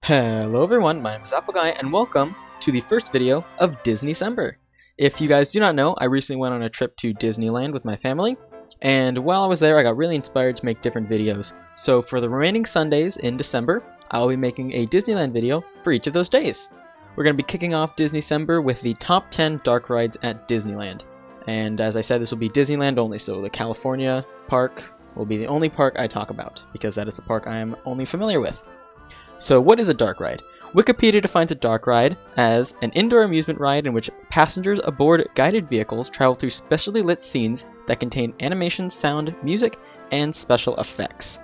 Hello everyone, my name is Appleguy, and welcome to the first video of Disneycember. If you guys do not know, I recently went on a trip to Disneyland with my family, and while I was there I got really inspired to make different videos. So for the remaining Sundays in December, I'll be making a Disneyland video for each of those days. We're going to be kicking off Disneycember with the top 10 dark rides at Disneyland. And as I said, this will be Disneyland only, so the California park will be the only park I talk about, because that is the park I am only familiar with. So what is a dark ride? Wikipedia defines a dark ride as an indoor amusement ride in which passengers aboard guided vehicles travel through specially lit scenes that contain animation, sound, music, and special effects.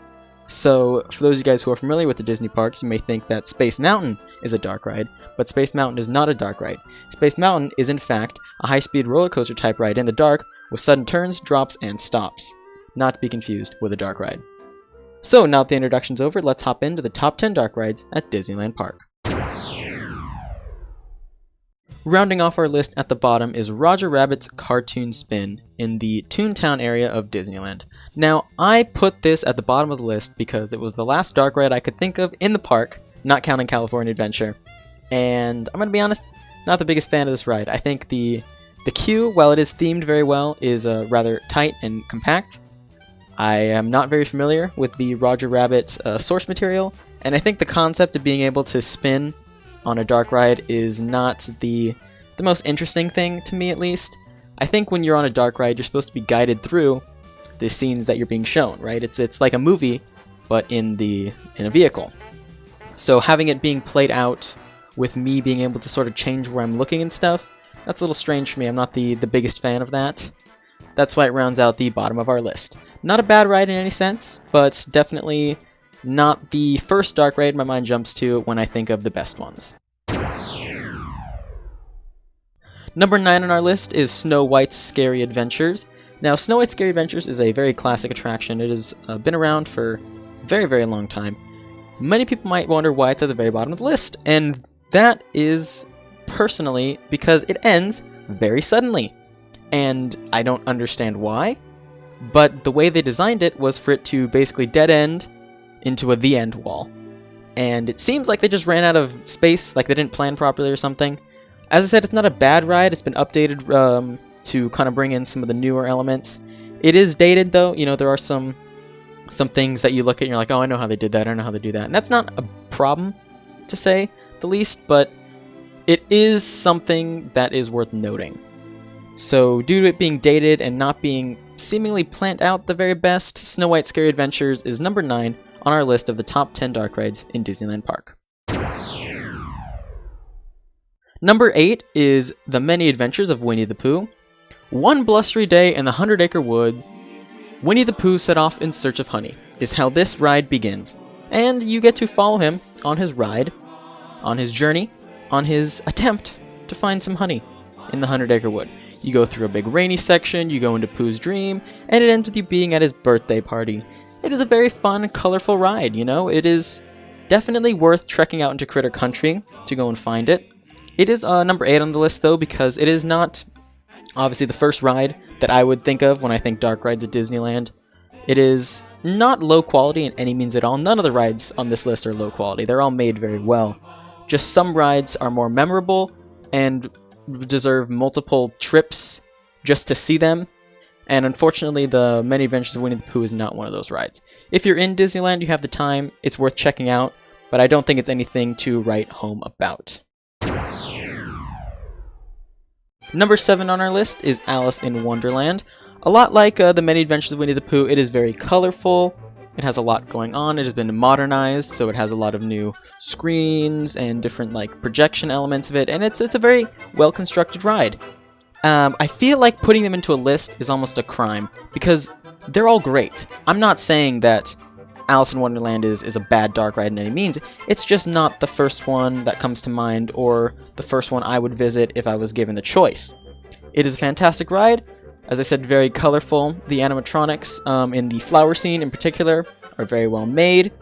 So for those of you guys who are familiar with the Disney parks, you may think that Space Mountain is a dark ride, but Space Mountain is not a dark ride. Space Mountain is in fact a high-speed roller coaster type ride in the dark with sudden turns, drops, and stops. Not to be confused with a dark ride. So now that the introduction's over, let's hop into the top 10 dark rides at Disneyland Park. Rounding off our list at the bottom is Roger Rabbit's Cartoon Spin in the Toontown area of Disneyland. Now, I put this at the bottom of the list because it was the last dark ride I could think of in the park, not counting California Adventure. And I'm going to be honest, not the biggest fan of this ride. I think the queue, while it is themed very well, is rather tight and compact. I am not very familiar with the Roger Rabbit source material, and I think the concept of being able to spin on a dark ride is not the most interesting thing to me, at least. I think when you're on a dark ride, you're supposed to be guided through the scenes that you're being shown, right? It's like a movie, but in a vehicle. So having it being played out with me being able to sort of change where I'm looking and stuff, that's a little strange for me. I'm not the biggest fan of that. That's why it rounds out the bottom of our list. Not a bad ride in any sense, but definitely not the first dark ride my mind jumps to when I think of the best ones. Number 9 on our list is Snow White's Scary Adventures. Now, Snow White's Scary Adventures is a very classic attraction. It has been around for a very, very long time. Many people might wonder why it's at the very bottom of the list, and that is, personally, because it ends very suddenly. And I don't understand why, but the way they designed it was for it to basically dead end into a the end wall. And it seems like they just ran out of space, like they didn't plan properly or something. As I said, it's not a bad ride. It's been updated to kind of bring in some of the newer elements. It is dated though. You know, there are some things that you look at and you're like, oh, I know how they did that. I know how they do that. And that's not a problem, to say the least, but it is something that is worth noting. So, due to it being dated and not being seemingly planned out the very best, Snow White's Scary Adventures is number 9 on our list of the top 10 dark rides in Disneyland Park. Number 8 is The Many Adventures of Winnie the Pooh. One blustery day in the 100-acre wood, Winnie the Pooh set off in search of honey, is how this ride begins. And you get to follow him on his ride, on his journey, on his attempt to find some honey in the 100-acre wood. You go through a big rainy section, you go into Pooh's dream, and it ends with you being at his birthday party. It is a very fun, colorful ride, you know? It is definitely worth trekking out into Critter Country to go and find it. It is number 8 on the list, though, because it is not, obviously, the first ride that I would think of when I think dark rides at Disneyland. It is not low quality in any means at all. None of the rides on this list are low quality. They're all made very well. Just some rides are more memorable and deserve multiple trips just to see them, and unfortunately the Many Adventures of Winnie the Pooh is not one of those rides. If you're in Disneyland, you have the time, it's worth checking out, but I don't think it's anything to write home about. Number 7 on our list is Alice in Wonderland. A lot like the Many Adventures of Winnie the Pooh, it is very colorful. It has a lot going on. It has been modernized, so it has a lot of new screens and different projection elements of it, and it's a very well-constructed ride. I feel like putting them into a list is almost a crime, because they're all great. I'm not saying that Alice in Wonderland is a bad dark ride in any means. It's just not the first one that comes to mind, or the first one I would visit if I was given the choice. It is a fantastic ride. As I said, very colorful. The animatronics in the flower scene in particular are very well made.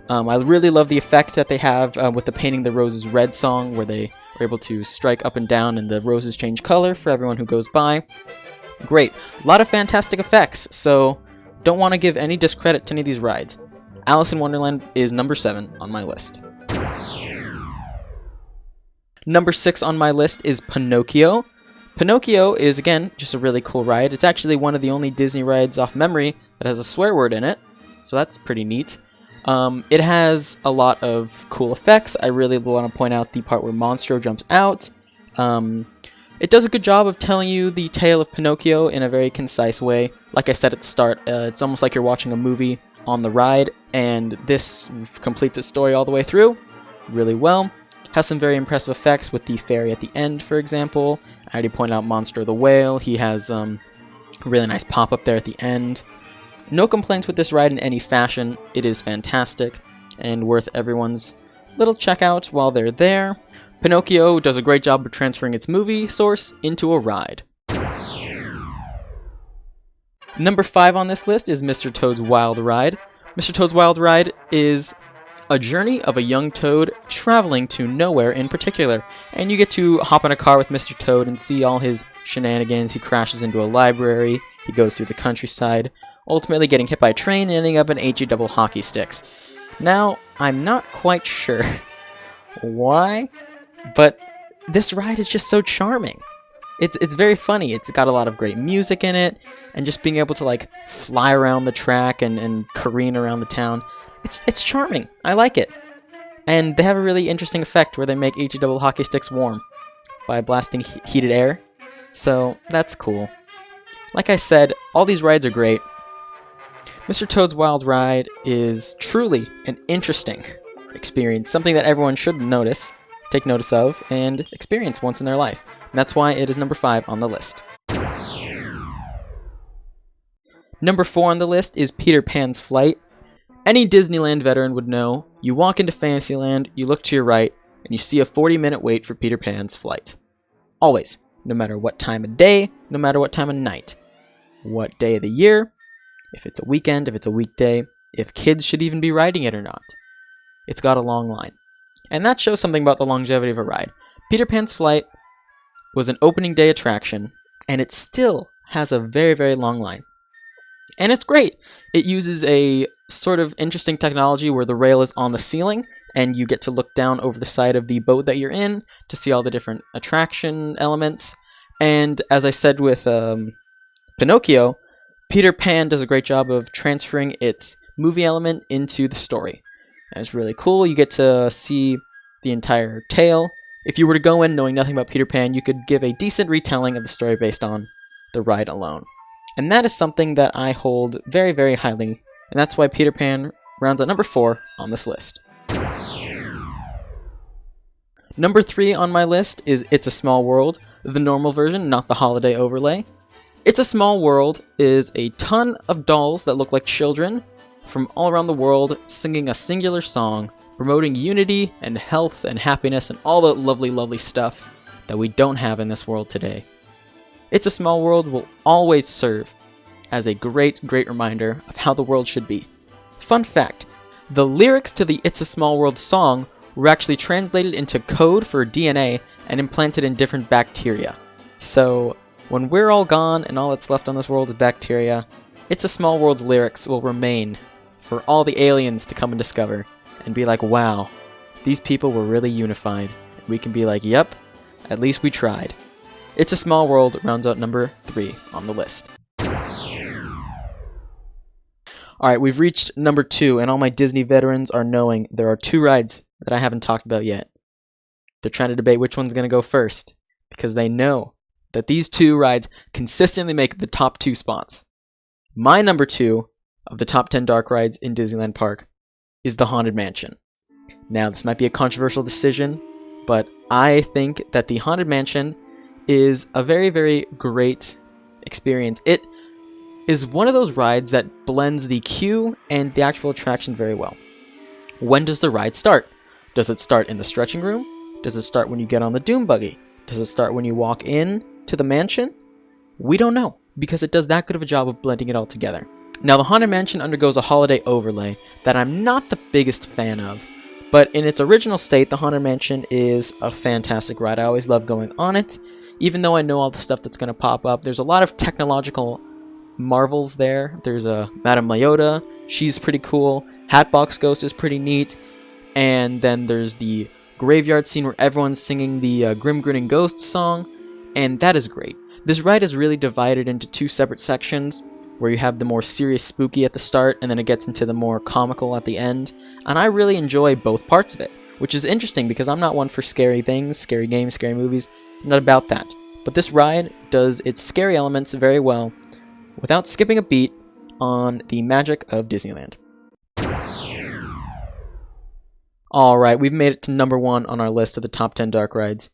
I really love the effect that they have with the Painting the Roses Red song, where they are able to strike up and down and the roses change color for everyone who goes by. Great. A lot of fantastic effects, so don't want to give any discredit to any of these rides. Alice in Wonderland is number 7 on my list. Number 6 on my list is Pinocchio. Pinocchio is, again, just a really cool ride. It's actually one of the only Disney rides off memory that has a swear word in it, so that's pretty neat. It has a lot of cool effects. I really want to point out the part where Monstro jumps out. It does a good job of telling you the tale of Pinocchio in a very concise way. Like I said at the start, it's almost like you're watching a movie on the ride, and this completes its story all the way through really well. Has some very impressive effects with the fairy at the end, for example. I already pointed out Monstro the Whale. He has a really nice pop-up there at the end. No complaints with this ride in any fashion. It is fantastic and worth everyone's little checkout while they're there. Pinocchio does a great job of transferring its movie source into a ride. Number 5 on this list is Mr. Toad's Wild Ride. Mr. Toad's Wild Ride is a journey of a young Toad traveling to nowhere in particular. And you get to hop in a car with Mr. Toad and see all his shenanigans. He crashes into a library, he goes through the countryside, ultimately getting hit by a train and ending up in HE double hockey sticks. Now, I'm not quite sure why, but this ride is just so charming. It's very funny. It's got a lot of great music in it, and just being able to like fly around the track and careen around the town. It's charming. I like it. And they have a really interesting effect where they make HE double hockey sticks warm by blasting heated air. So that's cool. Like I said, all these rides are great. Mr. Toad's Wild Ride is truly an interesting experience, something that everyone should take notice of, and experience once in their life. And that's why it is number 5 on the list. Number 4 on the list is Peter Pan's Flight. Any Disneyland veteran would know, you walk into Fantasyland, you look to your right, and you see a 40-minute wait for Peter Pan's Flight. Always. No matter what time of day, no matter what time of night. What day of the year, if it's a weekend, if it's a weekday, if kids should even be riding it or not. It's got a long line. And that shows something about the longevity of a ride. Peter Pan's Flight was an opening day attraction, and it still has a very, very long line. And it's great. It uses a sort of interesting technology where the rail is on the ceiling, and you get to look down over the side of the boat that you're in to see all the different attraction elements. And as I said with Pinocchio, Peter Pan does a great job of transferring its movie element into the story. And it's really cool. You get to see the entire tale. If you were to go in knowing nothing about Peter Pan, you could give a decent retelling of the story based on the ride alone. And that is something that I hold very, very highly, and that's why Peter Pan rounds out number 4 on this list. Number 3 on my list is It's a Small World, the normal version, not the holiday overlay. It's a Small World is a ton of dolls that look like children from all around the world singing a singular song, promoting unity and health and happiness and all the lovely, lovely stuff that we don't have in this world today. It's a Small World will always serve as a great, great reminder of how the world should be. Fun fact, the lyrics to the It's a Small World song were actually translated into code for DNA and implanted in different bacteria. So, when we're all gone and all that's left on this world is bacteria, It's a Small World's lyrics will remain for all the aliens to come and discover and be like, wow, these people were really unified. We can be like, yep, at least we tried. It's a Small World rounds out number 3 on the list. Alright, we've reached number 2, and all my Disney veterans are knowing there are 2 rides that I haven't talked about yet. They're trying to debate which one's going to go first, because they know that these 2 rides consistently make the top 2 spots. My number 2 of the top 10 dark rides in Disneyland Park is the Haunted Mansion. Now, this might be a controversial decision, but I think that the Haunted Mansion is a very, very great experience. It is one of those rides that blends the queue and the actual attraction very well. When does the ride start? Does it start in the stretching room? Does it start when you get on the Doom Buggy? Does it start when you walk in to the mansion? We don't know, because it does that good of a job of blending it all together. Now, the Haunted Mansion undergoes a holiday overlay that I'm not the biggest fan of, but in its original state, the Haunted Mansion is a fantastic ride. I always love going on it, even though I know all the stuff that's going to pop up. There's a lot of technological marvels there. There's a Madame Leota, she's pretty cool. Hatbox Ghost is pretty neat. And then there's the graveyard scene where everyone's singing the Grim Grinning Ghost song, and that is great. This ride is really divided into two separate sections, where you have the more serious spooky at the start, and then it gets into the more comical at the end, and I really enjoy both parts of it, which is interesting because I'm not one for scary things, scary games, scary movies. I'm not about that. But this ride does its scary elements very well, without skipping a beat on the magic of Disneyland. Alright, we've made it to number 1 on our list of the top 10 dark rides.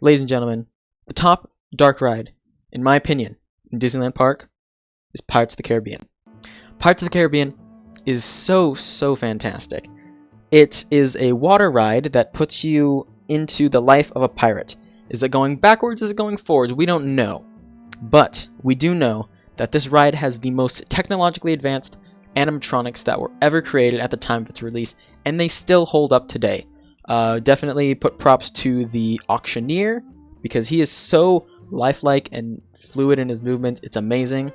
Ladies and gentlemen, the top dark ride, in my opinion, in Disneyland Park, is Pirates of the Caribbean. Pirates of the Caribbean is so fantastic. It is a water ride that puts you into the life of a pirate. Is it going backwards? Is it going forwards? We don't know. But we do know that this ride has the most technologically advanced animatronics that were ever created at the time of its release, and they still hold up today. Definitely put props to the auctioneer, because he is so lifelike and fluid in his movements. It's amazing.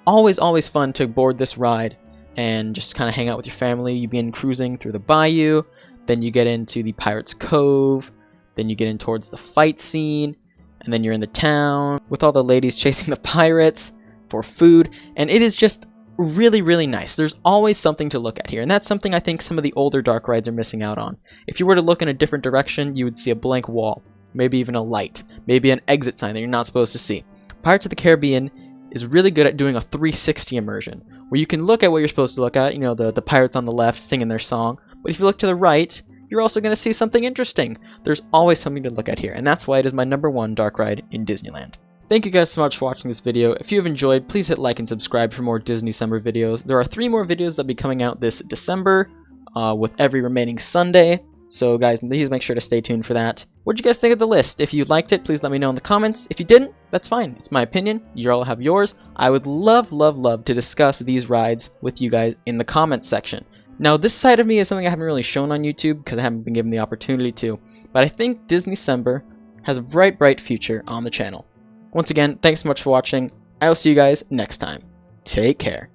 Always fun to board this ride and just kind of hang out with your family. You begin cruising through the bayou, then you get into the Pirates Cove, then you get in towards the fight scene, and then you're in the town with all the ladies chasing the pirates for food, and it is just really nice. There's always something to look at here, and that's something I think some of the older dark rides are missing out on. If you were to look in a different direction, you would see a blank wall, maybe even a light, maybe an exit sign that you're not supposed to see. Pirates of the Caribbean is really good at doing a 360 immersion, where you can look at what you're supposed to look at, you know, the pirates on the left singing their song, but if you look to the right, you're also going to see something interesting. There's always something to look at here, and that's why it is my number 1 dark ride in Disneyland. Thank you guys so much for watching this video. If you have enjoyed, please hit like and subscribe for more Disneycember videos. There are 3 more videos that will be coming out this December, with every remaining Sunday. So guys, please make sure to stay tuned for that. What did you guys think of the list? If you liked it, please let me know in the comments. If you didn't, that's fine. It's my opinion. You all have yours. I would love to discuss these rides with you guys in the comments section. Now, this side of me is something I haven't really shown on YouTube because I haven't been given the opportunity to, but I think Disneycember has a bright future on the channel. Once again, thanks so much for watching. I will see you guys next time. Take care.